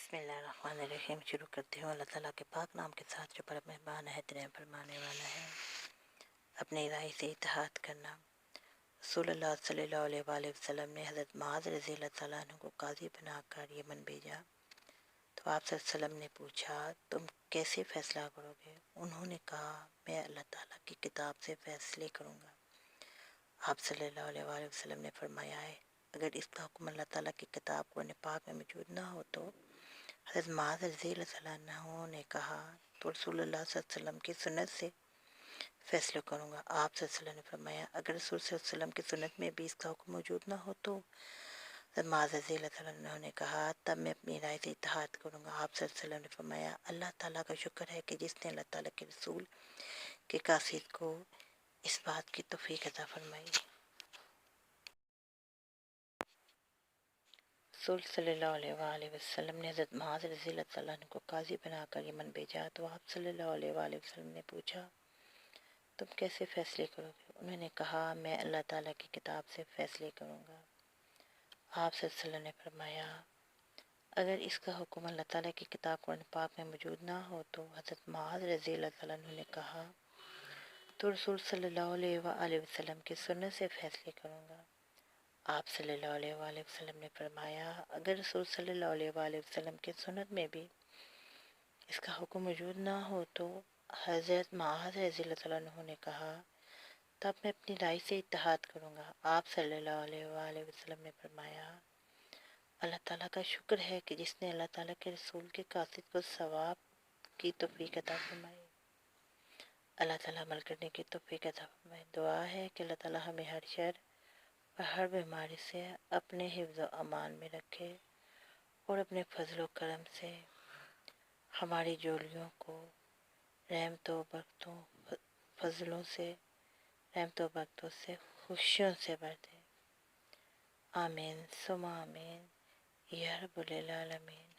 बिस्मिल्लाहिर्रहमानिर्रहीम। शुरू करती हूँ अल्लाह ताला के पाक नाम के साथ जो बड़ा मेहरबान है, रहम फरमाने वाला है। अपनी राय से इत्तेहाद करना। रसूलुल्लाह सल्लल्लाहु अलैहि वसल्लम ने हज़रत मुआज़ रज़ी अल्लाह ताला अन्हु को काजी बनाकर यमन भेजा। तो आप सल्लल्लाहु अलैहि वसल्लम ने पूछा, तुम कैसे फ़ैसला करोगे? उन्होंने कहा, मैं अल्लाह ताला की किताब से फ़ैसले करूँगा। आप सल्लल्लाहु अलैहि वसल्लम ने फरमाया है, अगर इसका हुक्म अल्लाह ताला की किताब कुरान पाक में मौजूद ना हो तो? हज़रत मुआज़ रज़ी अल्लाह अन्हु ने कहा, तो रसूलुल्लाह सल्लल्लाहु अलैहि वसल्लम की सुन्नत से फ़ैसला करूँगा। आप सल्लल्लाहु अलैहि वसल्लम ने फरमाया, अगर रसूल सल्लल्लाहु अलैहि वसल्लम की सुन्नत में भी इसका हुक्म मौजूद ना हो तो? हज़रत मुआज़ रज़ी अल्लाह ने कहा, तब मैं अपनी राय से इत्तेहाद करूँगा। आप सल्लल्लाहु अलैहि वसल्लम ने फरमाया, अल्लाह ताला का शुक्र है कि जिसने अल्लाह ताला के रसूल के कासिद को इस बात की तौफीक अता फरमाई। रसूल सल्लल्लाहु अलैहि वसल्लम ने हज़रत मुआज़ रज़ी अल्लाह अन्हु को काजी बनाकर यमन भेजा। तो आप सल्लल्लाहु अलैहि वसल्लम ने पूछा, तुम कैसे फ़ैसले करोगे? उन्होंने कहा, मैं अल्लाह ताला की किताब से फ़ैसले करूँगा। आप सल्लल्लाहु अलैहि वसल्लम ने फरमाया, अगर इसका हुक्म अल्लाह ताला की किताब कुरान पाक में मौजूद ना हो तो? हज़रत मुआज़ रज़ी अल्लाह अन्हु ने कहा, तो रसूल सल्लल्लाहु अलैहि वसल्लम की सुन्नत से फ़ैसले करूँगा। आप सल्लल्लाहु अलैहि वसल्लम ने फरमाया, अगर रसूल सल्लल्लाहु अलैहि वसल्लम की सुन्नत में भी इसका हुक्म मौजूद ना हो तो? हज़रत मुआज़ रज़ी अल्लाह अन्हु ने कहा, तब मैं अपनी राय से इत्तेहाद करूँगा। आप सल्लल्लाहु अलैहि वसल्लम ने फरमाया, अल्लाह ताला का शुक्र है कि जिसने अल्लाह ताला के रसूल के कासिद को सवाब की तौफीक अता फरमाई। अल्लाह ताला अमल करने की तौफीक अता फरमाए। दुआ है कि अल्लाह ताला हमें हर शर और हर बीमारी से अपने हिफ्ज़ व अमान में रखे और अपने फजल व करम से हमारी जोलियों को रहमतों बरकतों फजलों से रहमतों बरकतों से खुशियों से भर दे। आमीन सुमा आमीन या रब्बुल आलमीन।